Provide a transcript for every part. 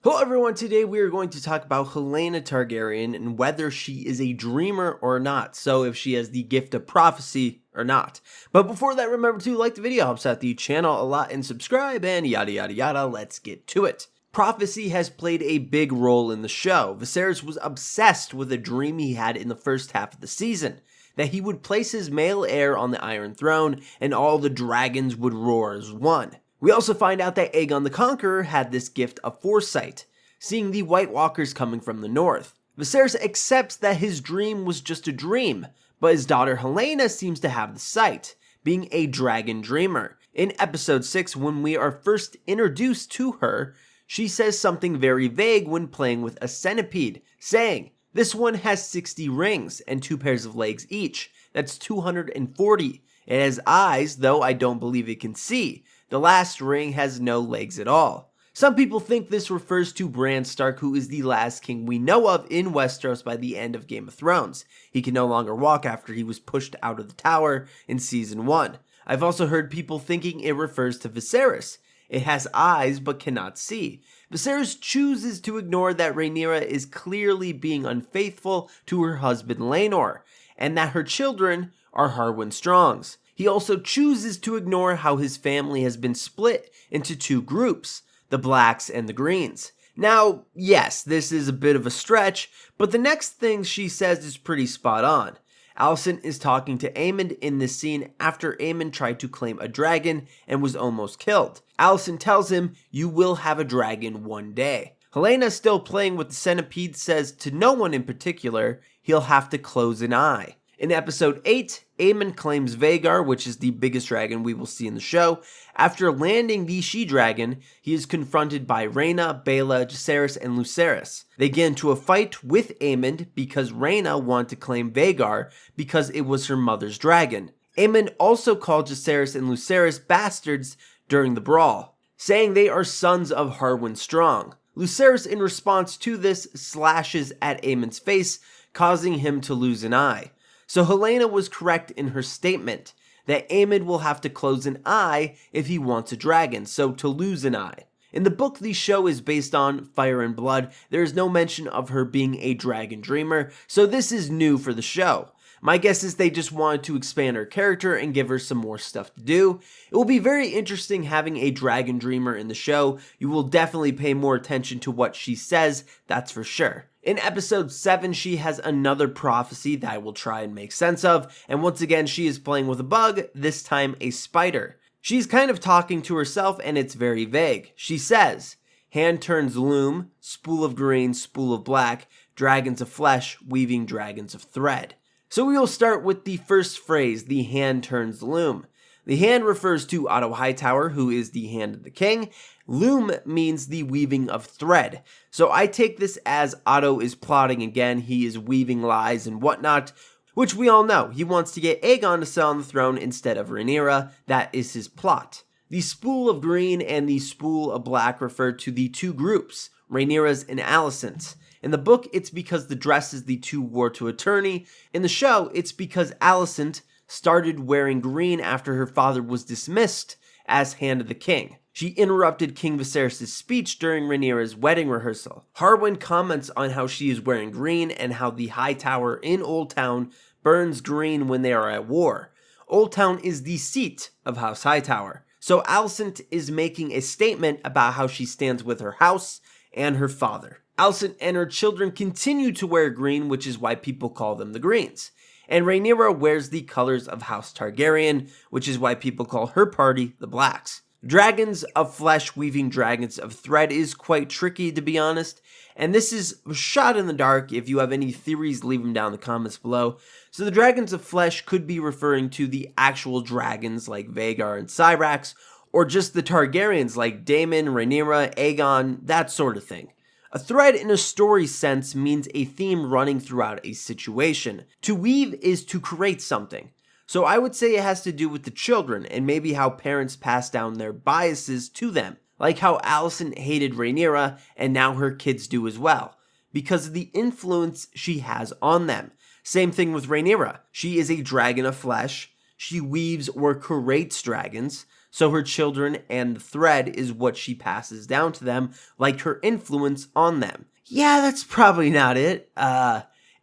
Hello everyone, today we are going to talk about Helaena Targaryen and whether she is a dreamer or not, so if she has the gift of prophecy or not. But before that, remember to like the video, helps out the channel a lot, and subscribe, and yada yada yada, let's get to it. Prophecy has played a big role in the show. Viserys was obsessed with a dream he had in the first half of the season, that he would place his male heir on the Iron Throne and all the dragons would roar as one. We also find out that Aegon the Conqueror had this gift of foresight, seeing the White Walkers coming from the north. Viserys accepts that his dream was just a dream, but his daughter Helaena seems to have the sight, being a dragon dreamer. In episode 6, when we are first introduced to her, she says something very vague when playing with a centipede, saying, "This one has 60 rings and 2 pairs of legs each. That's 240. It has eyes, though I don't believe it can see. The last ring has no legs at all." Some people think this refers to Bran Stark, who is the last king we know of in Westeros by the end of Game of Thrones. He can no longer walk after he was pushed out of the tower in Season 1. I've also heard people thinking it refers to Viserys. It has eyes but cannot see. Viserys chooses to ignore that Rhaenyra is clearly being unfaithful to her husband Laenor, and that her children are Harwin Strongs. He also chooses to ignore how his family has been split into 2 groups, the Blacks and the Greens. Now, yes, this is a bit of a stretch, but the next thing she says is pretty spot on. Alicent is talking to Aemond in this scene after Aemond tried to claim a dragon and was almost killed. Alicent tells him, "You will have a dragon one day." Helaena, still playing with the centipede, says to no one in particular, he'll have to close an eye. In episode 8, Aemond claims Vhagar, which is the biggest dragon we will see in the show. After landing the she-dragon, he is confronted by Rhaena, Baela, Jacaerys, and Lucerys. They get into a fight with Aemond because Rhaena wanted to claim Vhagar because it was her mother's dragon. Aemond also called Jacaerys and Lucerys bastards during the brawl, saying they are sons of Harwin Strong. Lucerys, in response to this, slashes at Aemond's face, causing him to lose an eye. So Helaena was correct in her statement that Aemond will have to close an eye if he wants a dragon, so to lose an eye. In the book the show is based on, Fire and Blood, there is no mention of her being a dragon dreamer, so this is new for the show. My guess is they just wanted to expand her character and give her some more stuff to do. It will be very interesting having a dragon dreamer in the show. You will definitely pay more attention to what she says, that's for sure. In episode 7, she has another prophecy that I will try and make sense of, and once again she is playing with a bug, this time a spider. She's kind of talking to herself and it's very vague. She says, "Hand turns loom, spool of green, spool of black, dragons of flesh, weaving dragons of thread." So we will start with the first phrase, the hand turns loom. The hand refers to Otto Hightower, who is the hand of the king. Loom means the weaving of thread. So I take this as Otto is plotting again. He is weaving lies and whatnot, which we all know. He wants to get Aegon to sit on the throne instead of Rhaenyra. That is his plot. The spool of green and the spool of black refer to the 2 groups, Rhaenyra's and Alicent's. In the book, it's because the dresses the 2 wore to attorney. In the show, it's because Alicent started wearing green after her father was dismissed as Hand of the King. She interrupted King Viserys' speech during Rhaenyra's wedding rehearsal. Harwin comments on how she is wearing green and how the High Tower in Old Town burns green when they are at war. Old Town is the seat of House Hightower. So Alicent is making a statement about how she stands with her house and her father. Alicent and her children continue to wear green, which is why people call them the Greens. And Rhaenyra wears the colors of House Targaryen, which is why people call her party the Blacks. Dragons of flesh weaving dragons of thread is quite tricky, to be honest, and this is a shot in the dark. If you have any theories, leave them down in the comments below. So the dragons of flesh could be referring to the actual dragons like Vhagar and Syrax, or just the Targaryens like Daemon, Rhaenyra, Aegon, that sort of thing. A thread in a story sense means a theme running throughout a situation. To weave is to create something. So I would say it has to do with the children and maybe how parents pass down their biases to them. Like how Alicent hated Rhaenyra and now her kids do as well, because of the influence she has on them. Same thing with Rhaenyra. She is a dragon of flesh. She weaves or creates dragons. so her children and the thread is what she passes down to them, like her influence on them. Yeah, that's probably not it.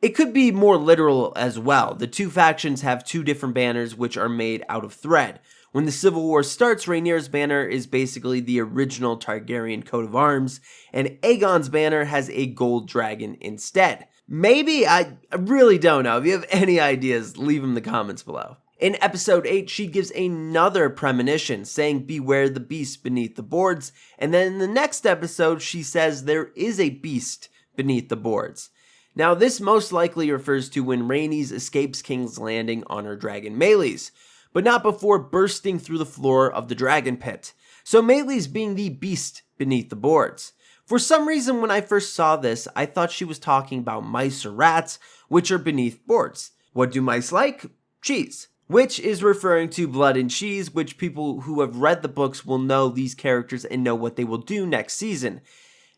It could be more literal as well. The two factions have two different banners which are made out of thread. When the Civil War starts, Rhaenyra's banner is basically the original Targaryen coat of arms, and Aegon's banner has a gold dragon instead. Maybe? I really don't know. If you have any ideas, leave them in the comments below. In episode 8, she gives another premonition, saying beware the beast beneath the boards, and then in the next episode, she says there is a beast beneath the boards. Now, this most likely refers to when Rhaenys escapes King's Landing on her dragon Meleys, but not before bursting through the floor of the dragon pit. So Meleys being the beast beneath the boards. For some reason, when I first saw this, I thought she was talking about mice or rats, which are beneath boards. What do mice like? Cheese. Which is referring to blood and cheese, which people who have read the books will know these characters and know what they will do next season.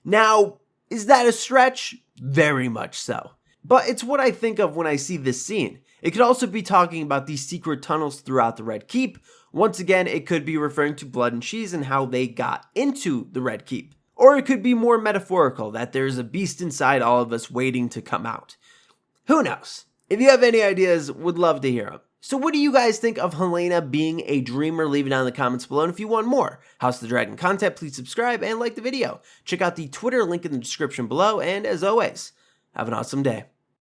Now, is that a stretch? Very much so. But it's what I think of when I see this scene. It could also be talking about these secret tunnels throughout the Red Keep. Once again, it could be referring to blood and cheese and how they got into the Red Keep. Or it could be more metaphorical, that there's a beast inside all of us waiting to come out. Who knows? If you have any ideas, would love to hear them. So what do you guys think of Helaena being a dreamer? Leave it down in the comments below. And if you want more House of the Dragon content, please subscribe and like the video. Check out the Twitter link in the description below. And as always, have an awesome day.